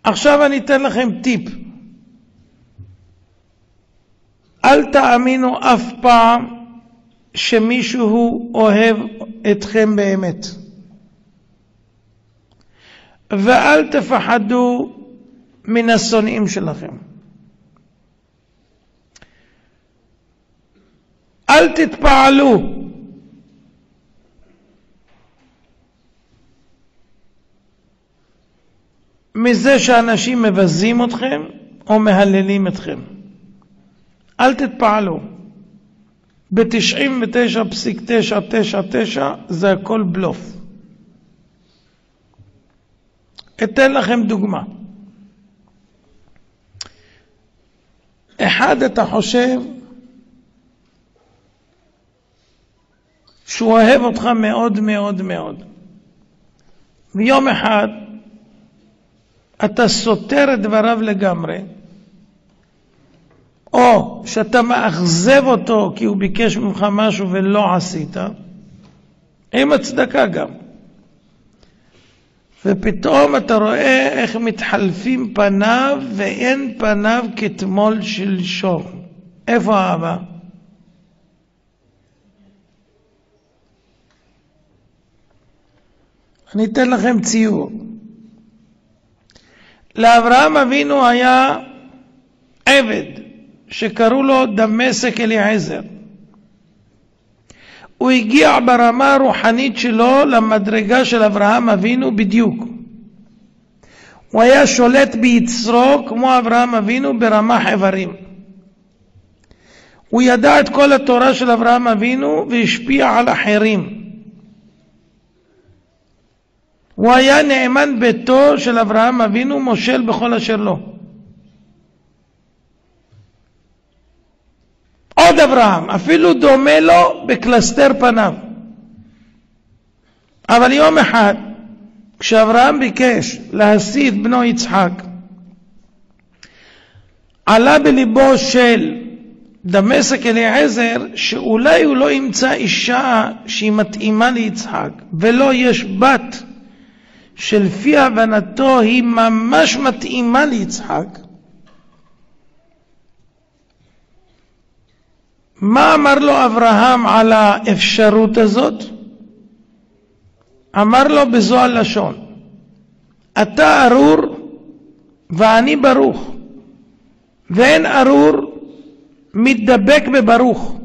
עכשיו אני אתן לכם טיפ. אל תאמינו אף פעם שמישהו אוהב אתכם באמת. ואל תפחדו מן השונאים שלכם. אל תתפעלו מזה שאנשים מבזים אתכם או מהללים אתכם. אל תתפעלו. ב-99.999 זה הכל בלוף. אתן לכם דוגמה. אחד, אתה חושב שהוא אוהב אותך מאוד מאוד מאוד. ויום אחד אתה סותר את דבריו לגמרי, או שאתה מאכזב אותו כי הוא ביקש ממך משהו ולא עשית, עם הצדקה גם. ופתאום אתה רואה איך מתחלפים פניו, ואין פניו כתמול שלשום. איפה האהבה? אני אתן לכם ציור. לאברהם אבינו היה עבד שקראו לו דמשק אליעזר. הוא הגיע ברמה הרוחנית שלו למדרגה של אברהם אבינו בדיוק. הוא היה שולט ביצרו כמו אברהם אבינו ברמה חברים. הוא ידע את כל התורה של אברהם אבינו והשפיע על אחרים. הוא היה נאמן ביתו של אברהם אבינו, מושל בכל אשר לו. עוד אברהם, אפילו דומה לו בקלסתר פניו. אבל יום אחד, כשאברהם ביקש להשיא את בנו יצחק, עלה בליבו של דמשק אליעזר שאולי הוא לא ימצא אישה שהיא מתאימה ליצחק, ולא יש בת שלפי הבנתו היא ממש מתאימה ליצחק. מה אמר לו אברהם על האפשרות הזאת? אמר לו בזו הלשון: אתה ארור ואני ברוך, ואין ארור מתדבק בברוך.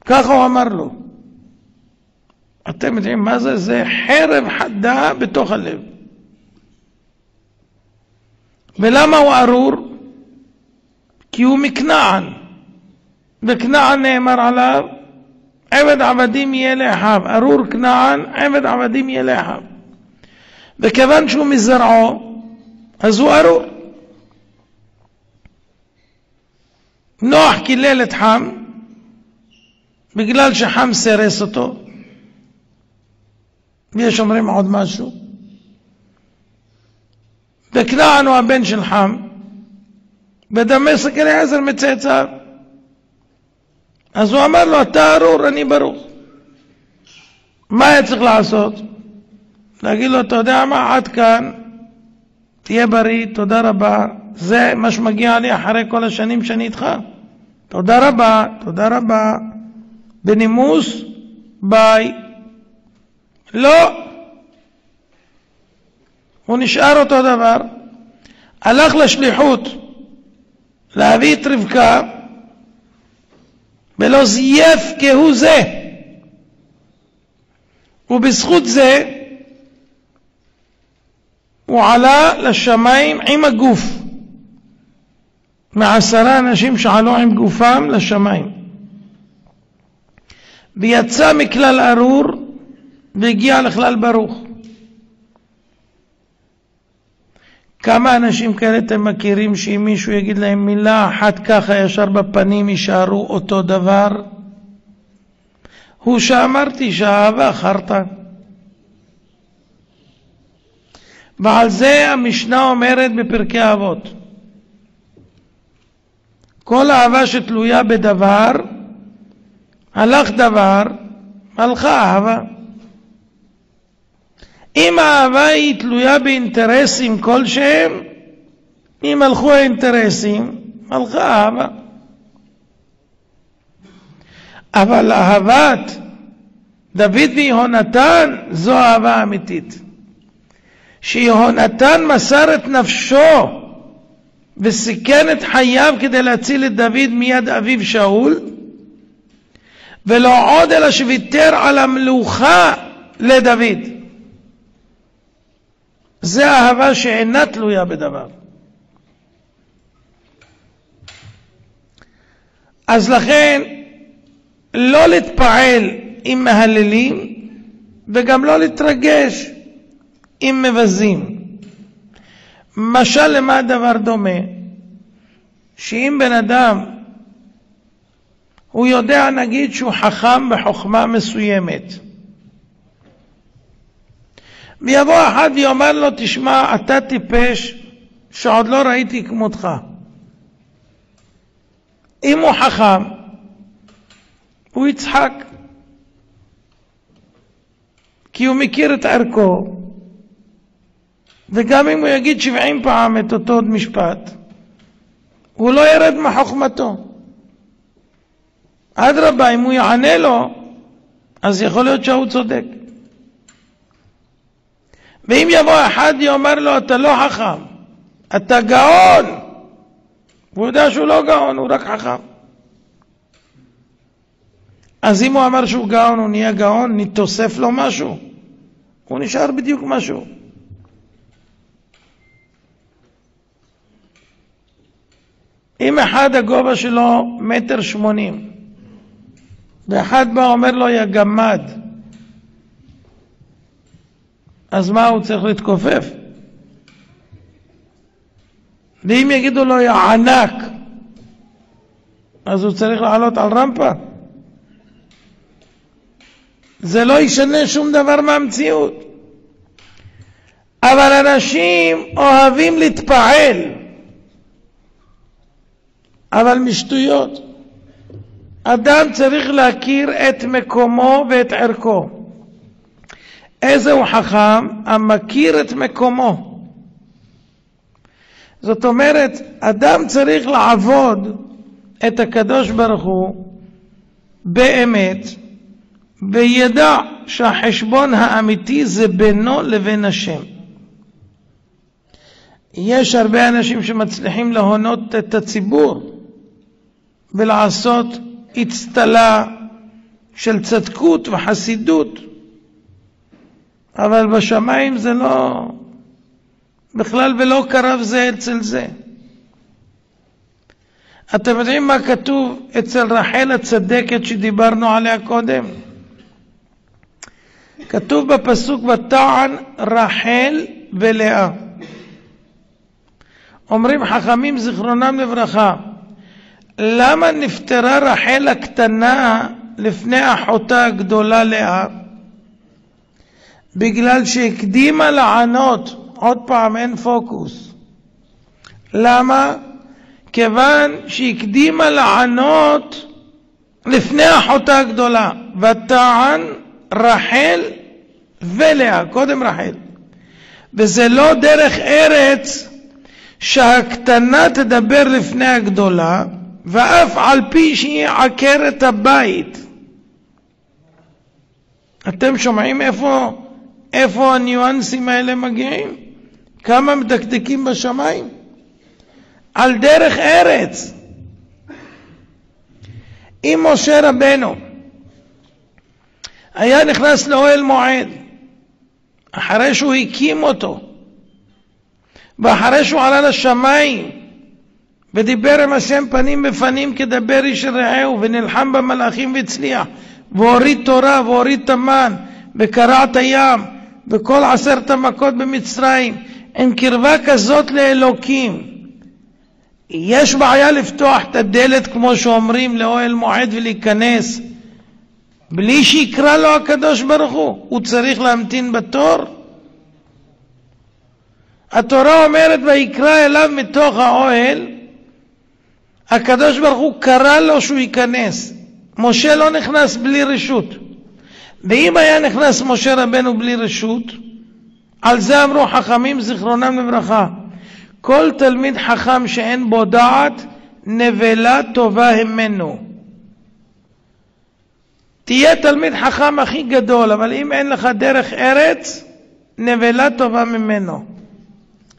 ככה הוא אמר לו. אתם יודעים מה זה? זה חרב חדה בתוך הלב. ולמה הוא ארור? כי הוא מכנען. וכנען נאמר עליו: עבד עבדים יהיה לאחיו. ארור כנען, עבד עבדים יהיה לאחיו. וכיוון שהוא מזרעו, אז הוא ארור. נוח קילל את חם בגלל שחם סרס אותו. ויש אומרים עוד משהו. וכנען הוא הבן של חם, ודמשק אליעזר מצאצאיו. אז הוא אמר לו: אתה ארור, אני ברוך. מה היה צריך לעשות? להגיד לו: אתה יודע מה, עד כאן, תהיה בריא, תודה רבה, זה מה שמגיע לי אחרי כל השנים שאני איתך. תודה רבה, תודה רבה, בנימוס, ביי. לא, הוא נשאר אותו דבר. הלך לשליחות להביא את רבקה, ולא זייף כהוא זה. ובזכות זה הוא עלה לשמיים עם הגוף, מ10 אנשים שעלו עם גופם לשמיים, ויצא מכלל ארור והגיע לכלל ברוך. כמה אנשים כאלה אתם מכירים שאם מישהו יגיד להם מילה אחת ככה ישר בפנים יישארו אותו דבר? הוא שאמרתי שהאהבה חרטה. ועל זה המשנה אומרת בפרקי אבות: כל אהבה שתלויה בדבר, הלך דבר, הלכה אהבה. אם האהבה היא תלויה באינטרסים כלשהם, אם הלכו האינטרסים, הלכה האהבה. אבל אהבת דוד ויהונתן זו אהבה אמיתית. שיהונתן מסר את נפשו וסיכן את חייו כדי להציל את דוד מיד אביו שאול, ולא עוד אלא שוויתר על המלוכה לדוד. זה אהבה שאינה תלויה בדבר. אז לכן לא להתפעל אם מהללים, וגם לא להתרגש אם מבזים. משל למה הדבר דומה? שאם בן אדם הוא יודע, נגיד שהוא חכם בחוכמה מסוימת, ויבוא אחד ויאמר לו, תשמע, אתה טיפש שעוד לא ראיתי כמותך. אם הוא חכם, הוא יצחק, כי הוא מכיר את ערכו, וגם אם הוא יגיד 70 פעם את אותו משפט, הוא לא ירד מחוכמתו. אדרבה, אם הוא יענה לו, אז יכול להיות שהוא צודק. ואם יבוא אחד ויאמר לו, אתה לא חכם, אתה גאון, הוא יודע שהוא לא גאון, הוא רק חכם. אז אם הוא אמר שהוא גאון, הוא נהיה גאון, נתוסף לו משהו, הוא נשאר בדיוק משהו. אם אחד הגובה שלו 1.80 מטר, ואחד בא אומר לו יא גמד, אז מה, הוא צריך להתכופף? ואם יגידו לו יא ענק, אז הוא צריך לעלות על רמפה? זה לא ישנה שום דבר מהמציאות. אבל אנשים אוהבים להתפעל, אבל משטויות. אדם צריך להכיר את מקומו ואת ערכו. איזה הוא חכם? המכיר את מקומו. זאת אומרת, אדם צריך לעבוד את הקדוש ברוך הוא באמת, וידע שהחשבון האמיתי זה בינו לבין השם. יש הרבה אנשים שמצליחים להונות את הציבור ולעשות הצטלה של צדקות וחסידות, אבל בשמיים זה לא, בכלל ולא קרב זה אצל זה. אתם יודעים מה כתוב אצל רחל הצדקת שדיברנו עליה קודם? כתוב בפסוק, ותען רחל ולאה. אומרים חכמים זיכרונם לברכה, למה נפטרה רחל הקטנה לפני אחותה הגדולה לאה? בגלל שהקדימה לענות. עוד פעם, אין פוקוס. למה? כיוון שהקדימה לענות לפני אחותה הגדולה. ותען רחל ולאה, קודם רחל. וזה לא דרך ארץ שהקטנה תדבר לפני הגדולה, ואף על פי שהיא עקרת הבית. אתם שומעים איפה הניואנסים האלה מגיעים? כמה מדקדקים בשמיים? על דרך ארץ. אם משה רבנו היה נכנס לאוהל מועד, אחרי שהוא הקים אותו, ואחרי שהוא עלה לשמיים, ודיבר עם השם פנים בפנים כדבר איש רעהו, ונלחם במלאכים והצליח, והוריד תורה והוריד תמן, וקרע את הים, וכל 10 המכות במצרים, אין קרבה כזאת לאלוקים. יש בעיה לפתוח את הדלת כמו שאומרים לאוהל מועד ולהיכנס בלי שיקרא לו הקדוש ברוך הוא צריך להמתין בתור? התורה אומרת ויקרא אליו מתוך האוהל. הקדוש ברוך הוא קרא לו שהוא ייכנס. משה לא נכנס בלי רשות, ואם היה נכנס משה רבנו בלי רשות, על זה אמרו חכמים זיכרונם לברכה, כל תלמיד חכם שאין בו דעת, נבלה טובה ממנו. תהיה תלמיד חכם הכי גדול, אבל אם אין לך דרך ארץ, נבלה טובה ממנו.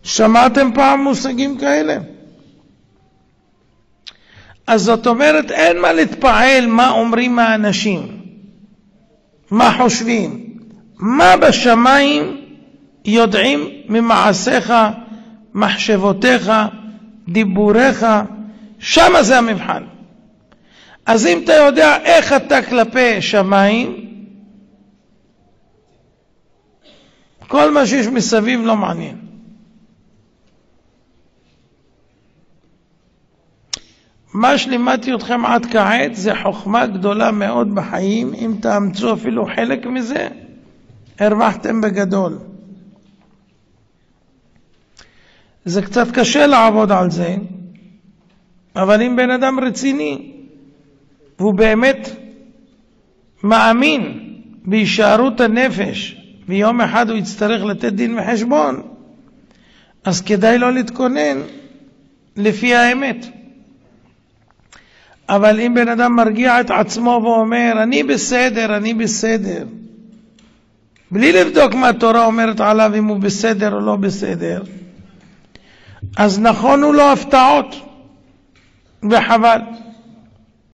שמעתם פעם מושגים כאלה? אז זאת אומרת, אין מה להתפעל מה אומרים האנשים, מה חושבים. מה בשמיים יודעים ממעשיך, מחשבותיך, דיבוריך, שמה זה המבחן. אז אם אתה יודע איך אתה כלפי שמיים, כל מה שיש מסביב לא מעניין. מה שלימדתי אתכם עד כעת זה חוכמה גדולה מאוד בחיים. אם תאמצו אפילו חלק מזה, הרווחתם בגדול. זה קצת קשה לעבוד על זה, אבל אם בן אדם רציני והוא באמת מאמין בהישארות הנפש ויום אחד הוא יצטרך לתת דין וחשבון, אז כדאי לו להתכונן לפי האמת. אבל אם בן אדם מרגיע את עצמו ואומר אני בסדר, אני בסדר, בלי לבדוק מה התורה אומרת עליו אם הוא בסדר או לא בסדר, אז נכונו לו הפתעות וחבל.